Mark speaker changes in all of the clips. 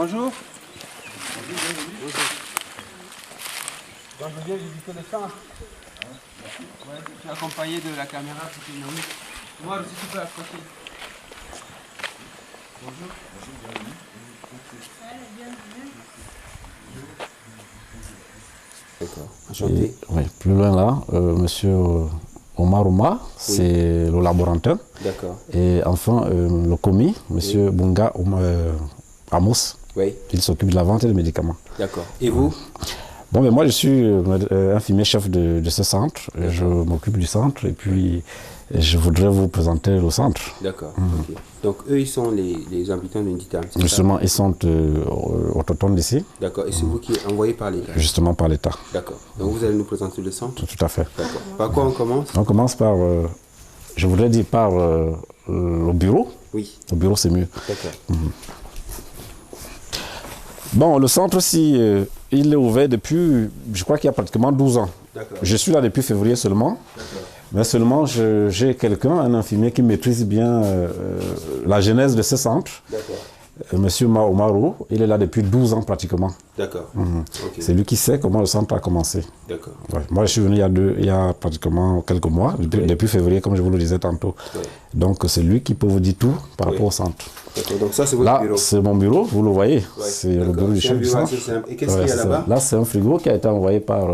Speaker 1: Bonjour. Bonjour. Donc, je viens visiter le centre. Ouais, je suis accompagné de la caméra physionomique. Moi aussi, tu peux approcher. Bonjour.
Speaker 2: D'accord. Enchanté.
Speaker 3: Oui, plus loin là, monsieur Omar Ouma, c'est le laborantin.
Speaker 2: D'accord.
Speaker 3: Et enfin, le commis, monsieur Bunga Amos, il s'occupe de la vente des médicaments.
Speaker 2: D'accord. Et vous?
Speaker 3: Bon, mais moi, je suis infirmier chef de ce centre. Je m'occupe du centre et puis je voudrais vous présenter le centre.
Speaker 2: D'accord. Ok. Donc, eux, ils sont les habitants de Ndita.
Speaker 3: Justement, ils sont autochtones d'ici.
Speaker 2: D'accord. Et c'est vous qui êtes envoyé par l'État?
Speaker 3: Justement, par l'État.
Speaker 2: D'accord. Donc, vous allez nous présenter le centre?
Speaker 3: Tout à fait.
Speaker 2: D'accord. Par quoi on commence?
Speaker 3: On commence par, je voudrais dire par le bureau.
Speaker 2: Oui.
Speaker 3: Le bureau, c'est mieux.
Speaker 2: D'accord.
Speaker 3: Bon, le centre, il est ouvert depuis, je crois qu'il y a pratiquement 12 ans. Je suis là depuis février seulement. Mais seulement, j'ai quelqu'un, un infirmier qui maîtrise bien la genèse de ce centre. Monsieur Omarou, il est là depuis 12 ans pratiquement.
Speaker 2: D'accord. Okay.
Speaker 3: C'est lui qui sait comment le centre a commencé.
Speaker 2: D'accord.
Speaker 3: Ouais. Moi, je suis venu il y a pratiquement quelques mois, depuis février, comme je vous le disais tantôt. Donc, c'est lui qui peut vous dire tout par rapport au centre.
Speaker 2: Donc ça, c'est votre bureau?
Speaker 3: Là, c'est mon bureau, vous le voyez. C'est le bureau du chef du centre.
Speaker 2: Et qu'est-ce qu'il y a là-bas?
Speaker 3: Là, c'est un frigo qui a été envoyé par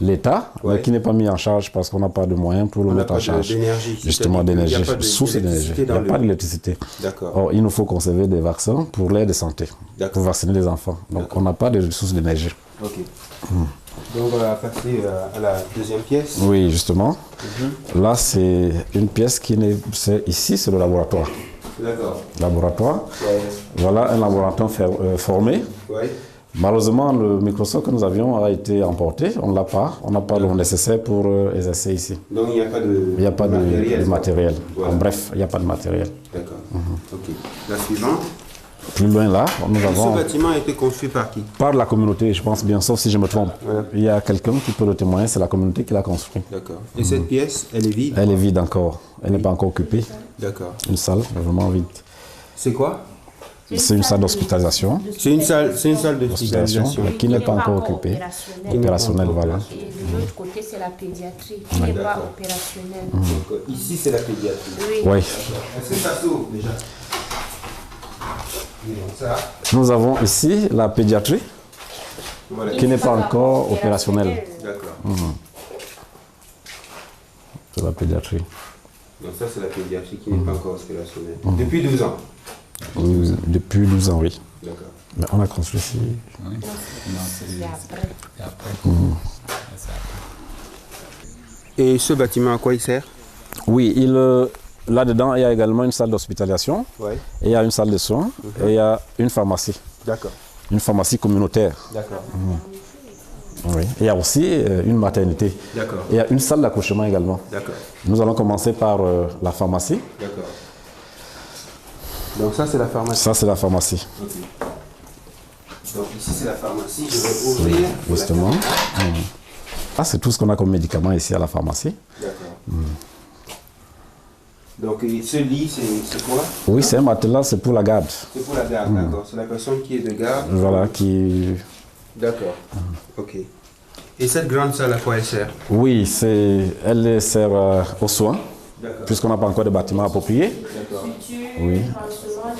Speaker 3: l'État, mais qui n'est pas mis en charge parce qu'on n'a pas de moyens pour le mettre en charge. Justement, d'énergie, source d'énergie. Il n'y a pas d'électricité. Or, il nous faut conserver des vaccins pour l'aide de santé, pour vacciner les enfants. Donc, on n'a pas de source d'énergie.
Speaker 2: Ok. Donc, on va passer à la deuxième pièce.
Speaker 3: Oui, justement. Là, c'est une pièce qui n'est... Ici, c'est le laboratoire.
Speaker 2: D'accord.
Speaker 3: Laboratoire. Voilà un laboratoire formé. Malheureusement, le microscope que nous avions a été emporté. On ne l'a pas. On n'a pas le nécessaire pour exercer ici.
Speaker 2: Donc, il n'y a pas de
Speaker 3: Il n'y a pas de matériel.
Speaker 2: Voilà.
Speaker 3: En bref, il n'y a pas de matériel.
Speaker 2: D'accord. Ok. La suivante.
Speaker 3: Plus loin là, nous avons...
Speaker 2: Ce bâtiment a été construit par qui?
Speaker 3: Par la communauté, je pense bien, sauf si je me trompe. Il y a quelqu'un qui peut le témoigner, c'est la communauté qui l'a construit.
Speaker 2: D'accord. Et cette pièce, elle est vide?
Speaker 3: Elle est vide encore. Elle n'est pas encore occupée.
Speaker 2: D'accord.
Speaker 3: Une salle vraiment vide.
Speaker 2: C'est quoi?
Speaker 3: C'est une salle d'hospitalisation.
Speaker 2: C'est une salle d'hospitalisation
Speaker 3: qui n'est pas encore occupée. Opérationnelle, voilà.
Speaker 4: Et de l'autre côté, c'est la pédiatrie qui n'est pas opérationnelle.
Speaker 2: Donc, ici, c'est la pédiatrie.
Speaker 4: Oui.
Speaker 2: Est-ce que ça s'ouvre déjà? Ça.
Speaker 3: Nous avons ici la pédiatrie qui n'est pas encore opérationnelle.
Speaker 2: D'accord.
Speaker 3: C'est la pédiatrie.
Speaker 2: Donc ça, c'est la pédiatrie qui n'est pas encore opérationnelle. Depuis 12 ans?
Speaker 3: Oui, depuis 12 ans, oui.
Speaker 2: D'accord.
Speaker 3: Mais on a construit ici.
Speaker 4: C'est après.
Speaker 2: Et ce bâtiment, à quoi il sert?
Speaker 3: Oui, là-dedans, il y a également une salle d'hospitalisation.
Speaker 2: Ouais.
Speaker 3: Et il y a une salle de soins. Et il y a une pharmacie.
Speaker 2: D'accord.
Speaker 3: Une pharmacie communautaire.
Speaker 2: D'accord.
Speaker 3: Oui. Et il y a aussi une maternité.
Speaker 2: D'accord.
Speaker 3: Et il y a une salle d'accouchement également.
Speaker 2: D'accord.
Speaker 3: Nous allons commencer par la pharmacie.
Speaker 2: D'accord. Donc ça, c'est la pharmacie.
Speaker 3: Ça, c'est la pharmacie.
Speaker 2: Ok. Donc ici, c'est la pharmacie. Je vais ouvrir.
Speaker 3: Justement. Ah, c'est tout ce qu'on a comme médicaments ici à la pharmacie.
Speaker 2: D'accord. Donc ce lit, c'est quoi?
Speaker 3: Oui, c'est un matelas, c'est pour la garde.
Speaker 2: C'est pour la garde, d'accord. C'est la personne qui est de garde.
Speaker 3: Voilà, qui...
Speaker 2: D'accord. Ok. Et cette grande salle, à quoi elle sert?
Speaker 3: Oui, elle sert aux soins, puisqu'on n'a pas encore de bâtiment approprié.
Speaker 2: D'accord.
Speaker 3: Oui.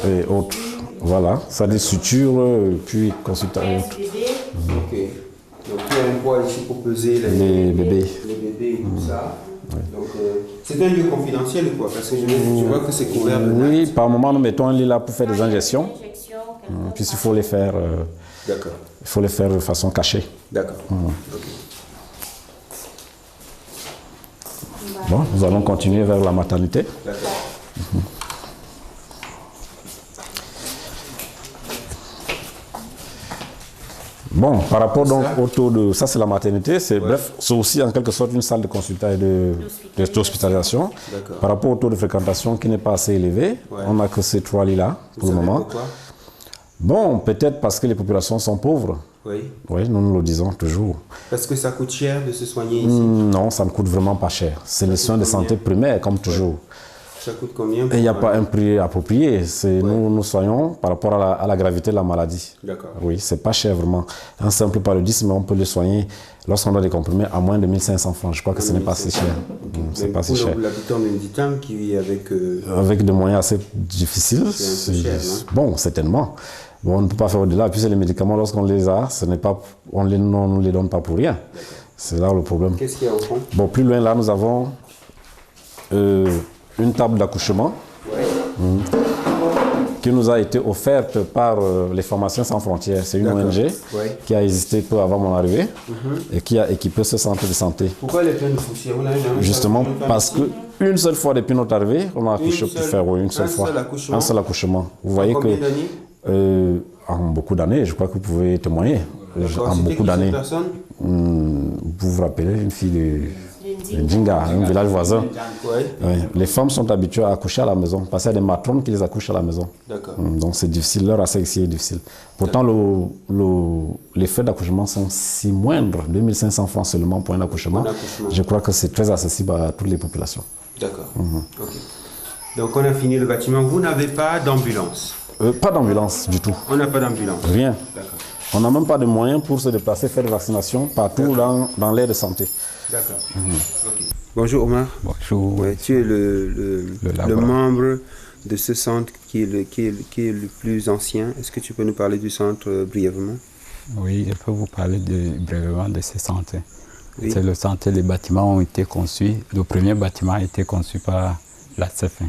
Speaker 3: Et autres. Voilà, ça dit suture, puis consultation.
Speaker 2: Ok. Donc il y a un poids ici pour peser
Speaker 3: Les bébés.
Speaker 2: Les bébés et tout ça. Donc c'est un lieu confidentiel ou quoi? Parce que je vois que c'est couvert de nattes.
Speaker 3: Oui, par moment, nous mettons un lit là pour faire des injections. Puis il faut les faire.
Speaker 2: D'accord.
Speaker 3: Il faut les faire de façon cachée.
Speaker 2: D'accord. Ok.
Speaker 3: Bon, nous allons continuer vers la maternité.
Speaker 2: D'accord.
Speaker 3: Bon, par rapport donc au taux de... Ça, c'est la maternité. Bref, c'est aussi en quelque sorte une salle de consultation et d'hospitalisation. Par rapport au taux de fréquentation qui n'est pas assez élevé, on n'a que ces 3 lits-là pour le moment.
Speaker 2: Pourquoi?
Speaker 3: Bon, peut-être parce que les populations sont pauvres.
Speaker 2: Oui.
Speaker 3: Oui, nous le disons toujours.
Speaker 2: Parce que ça coûte cher de se soigner ici?
Speaker 3: Non, ça ne coûte vraiment pas cher. C'est les soins de santé primaires, comme toujours.
Speaker 2: Ça coûte combien?
Speaker 3: Et il n'y a pas un prix approprié. Nous soignons par rapport à la gravité de la maladie.
Speaker 2: D'accord.
Speaker 3: Oui, c'est pas cher vraiment. Un simple paludisme, on peut le soigner lorsqu'on doit des comprimés à moins de 1500 francs. Je crois que ce n'est pas si cher. C'est pas si cher.
Speaker 2: L'habitant de Nditam qui vit avec...
Speaker 3: Avec des moyens assez difficiles.
Speaker 2: C'est un peu cher,
Speaker 3: bon, certainement. Bon, on ne peut pas faire au-delà. Puis les médicaments, lorsqu'on les a, on ne les donne pas pour rien. C'est là le problème.
Speaker 2: Qu'est-ce qu'il y a au fond?
Speaker 3: Bon, plus loin, là, nous avons une table d'accouchement qui nous a été offerte par les Pharmaciens sans frontières. C'est une ONG qui a existé peu avant mon arrivée et qui a équipé ce centre de santé.
Speaker 2: Pourquoi elle est pleine de poussière?
Speaker 3: Justement parce qu'une seule fois depuis notre arrivée, on a accouché pour faire une seule fois. Un seul accouchement. Vous voyez
Speaker 2: combien
Speaker 3: que en beaucoup d'années, je crois que vous pouvez témoigner. En beaucoup d'années. Vous vous rappelez, une fille de Djinga, un village voisin. Oui. Les femmes sont habituées à accoucher à la maison, parce qu'il y a des matrones qui les accouchent à la maison. Donc c'est difficile, leur accès ici est difficile. Pourtant, les frais d'accouchement sont si moindres, 2500 francs seulement pour un accouchement. Je crois que c'est très accessible à toutes les populations.
Speaker 2: D'accord. Donc on a fini le bâtiment. Vous n'avez pas d'ambulance?
Speaker 3: Pas d'ambulance du tout.
Speaker 2: On n'a pas d'ambulance?
Speaker 3: Rien. On n'a même pas de moyens pour se déplacer, faire des vaccinations partout dans l'aire de santé.
Speaker 2: D'accord. Bonjour Omar.
Speaker 5: Bonjour.
Speaker 2: Ouais, tu es le membre de ce centre qui est le plus ancien. Est-ce que tu peux nous parler du centre brièvement?
Speaker 5: Oui, je peux vous parler brièvement de ce centre. Oui. C'est le centre, les bâtiments ont été conçus. Le premier bâtiment a été conçu par la CFN.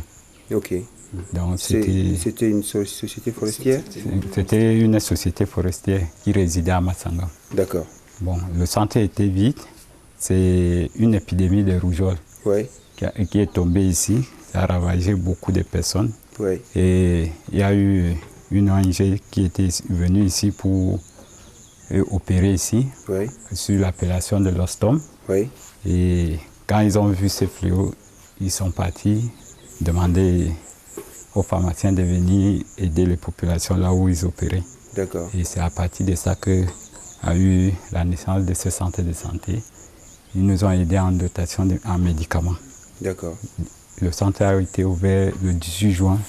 Speaker 2: Ok.
Speaker 5: Donc
Speaker 2: c'était une société forestière?
Speaker 5: C'était une société forestière qui résidait à Massanga.
Speaker 2: D'accord.
Speaker 5: Bon, le centre était vide. C'est une épidémie de rougeole qui est tombée ici. Ça a ravagé beaucoup de personnes. Et il y a eu une ONG qui était venue ici pour opérer ici, sur l'appellation de l'Ostom. Et quand ils ont vu ces fléaux, ils sont partis demander aux pharmaciens de venir aider les populations là où ils opéraient.
Speaker 2: D'accord.
Speaker 5: Et c'est à partir de ça qu'a eu la naissance de ce centre de santé. Ils nous ont aidés en dotation en médicaments.
Speaker 2: D'accord.
Speaker 5: Le centre a été ouvert le 18 juin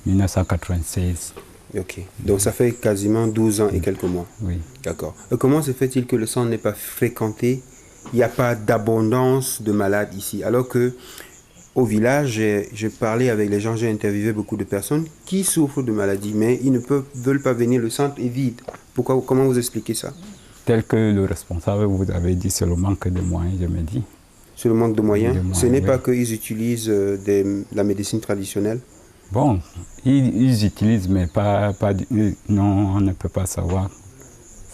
Speaker 5: 1996.
Speaker 2: Ok. Donc ça fait quasiment 12 ans et quelques mois.
Speaker 5: Oui.
Speaker 2: D'accord. Comment se fait-il que le centre n'est pas fréquenté? Il n'y a pas d'abondance de malades ici, alors que au village, j'ai parlé avec les gens, j'ai interviewé beaucoup de personnes qui souffrent de maladies, mais ils ne veulent pas venir, le centre est vide. Comment vous expliquez ça?
Speaker 5: Tel que le responsable vous avait dit, c'est le manque de moyens, je me dis.
Speaker 2: C'est le manque de moyens? Ce n'est pas qu'ils utilisent la médecine traditionnelle?
Speaker 5: Bon, ils utilisent, mais non, on ne peut pas savoir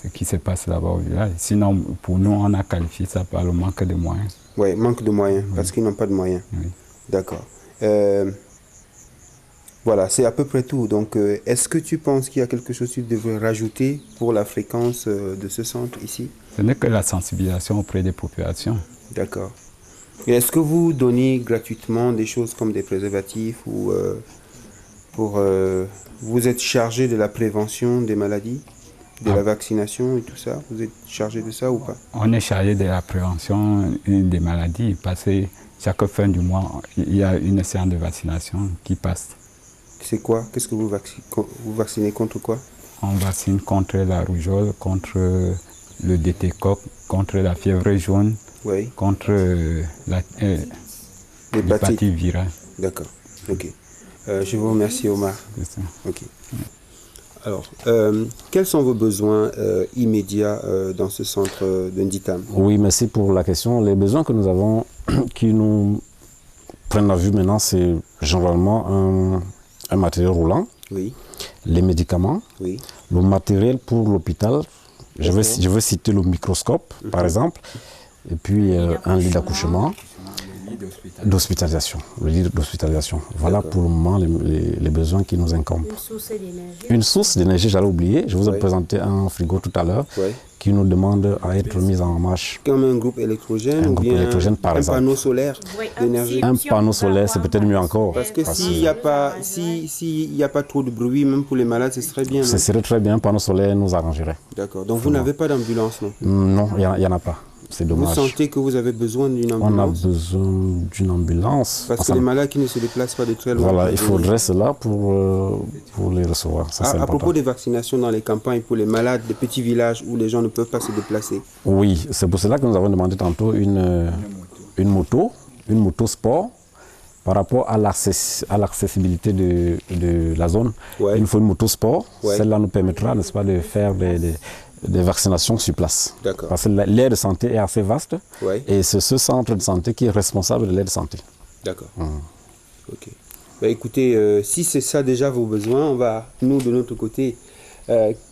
Speaker 5: ce qui se passe là-bas au village. Sinon, pour nous, on a qualifié ça par le manque de moyens.
Speaker 2: Oui, manque de moyens, parce qu'ils n'ont pas de moyens.
Speaker 5: Oui.
Speaker 2: D'accord. Voilà, c'est à peu près tout. Donc, est-ce que tu penses qu'il y a quelque chose que tu devrais rajouter pour la fréquence de ce centre ici?
Speaker 5: Ce n'est que la sensibilisation auprès des populations.
Speaker 2: D'accord. Et est-ce que vous donnez gratuitement des choses comme des préservatifs ou vous êtes chargé de la prévention des maladies, de la vaccination et tout ça? Vous êtes chargé de ça ou pas?
Speaker 5: On est chargé de la prévention des maladies parce que chaque fin du mois, il y a une séance de vaccination qui passe.
Speaker 2: C'est quoi? Qu'est-ce que vous vaccinez contre quoi?
Speaker 5: On vaccine contre la rougeole, contre le DT-coq, contre la fièvre jaune, contre l'hépatite virale.
Speaker 2: D'accord. Ok. Je vous remercie, Omar. Ok. Alors, quels sont vos besoins immédiats dans ce centre de Nditam?
Speaker 3: Oui, merci pour la question. Les besoins que nous avons, qui nous prennent la vue maintenant, c'est généralement un matériel roulant, les médicaments, le matériel pour l'hôpital. Je veux citer le microscope, par exemple, et puis un lit d'accouchement. D'hospitalisation, le lit d'hospitalisation. Voilà pour le moment les besoins qui nous incombent.
Speaker 4: Une source d'énergie.
Speaker 3: Une source d'énergie, j'allais oublier. Je vous ai présenté un frigo tout à l'heure qui nous demande à être mis en marche.
Speaker 2: Comme un groupe électrogène ou bien
Speaker 3: par exemple.
Speaker 2: Panneau solaire d'énergie.
Speaker 3: Un panneau solaire, c'est peut-être mieux encore.
Speaker 2: Parce que s'il n'y a pas trop de bruit, même pour les malades, ce serait bien.
Speaker 3: Ce serait très bien, un panneau solaire nous arrangerait.
Speaker 2: D'accord. Donc vous n'avez pas d'ambulance non?
Speaker 3: Non, il n'y en a pas. c'est dommage.
Speaker 2: Vous sentez que vous avez besoin d'une ambulance?
Speaker 3: On a besoin d'une ambulance.
Speaker 2: Parce que les malades qui ne se déplacent pas de très loin.
Speaker 3: Voilà, il faudrait cela pour les recevoir. Ça,
Speaker 2: à propos des vaccinations dans les campagnes pour les malades des petits villages où les gens ne peuvent pas se déplacer.
Speaker 3: Oui, c'est pour cela que nous avons demandé tantôt une moto sport. Par rapport à l'accessibilité de la zone, il nous faut une moto sport. Celle-là nous permettra, n'est-ce pas, de faire des vaccinations sur place. Parce que l'aire de santé est assez vaste et c'est ce centre de santé qui est responsable de l'aire de santé.
Speaker 2: D'accord. Ok. Bah, écoutez, si c'est ça déjà vos besoins, on va, nous de notre côté,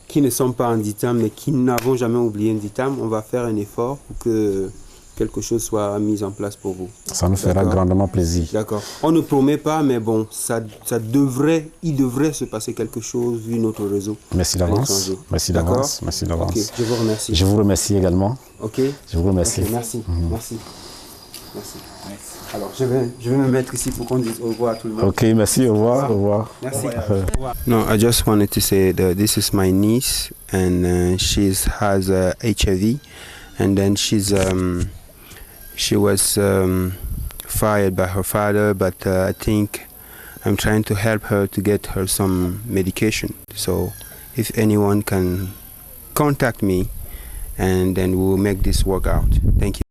Speaker 2: qui ne sommes pas en DITAM mais qui n'avons jamais oublié un DITAM, on va faire un effort pour que quelque chose soit mis en place pour vous.
Speaker 3: Ça nous fera grandement plaisir.
Speaker 2: D'accord. On ne promet pas, mais bon, il devrait se passer quelque chose vu notre réseau.
Speaker 3: Merci d'avance. Merci d'avance. Merci d'avance.
Speaker 2: Okay. Je vous remercie.
Speaker 3: Je vous remercie également.
Speaker 2: Ok.
Speaker 3: Je vous remercie.
Speaker 2: Okay, merci. Merci. Merci. Alors, je vais me mettre ici pour qu'on dise au revoir à tout le monde.
Speaker 3: Ok, merci. Au revoir. Au revoir.
Speaker 2: Merci. No, I just wanted to say that this is my niece and she has HIV and then she was fired by her father, but I think I'm trying to help her to get her some medication. So if anyone can contact me, and then we'll make this work out. Thank you.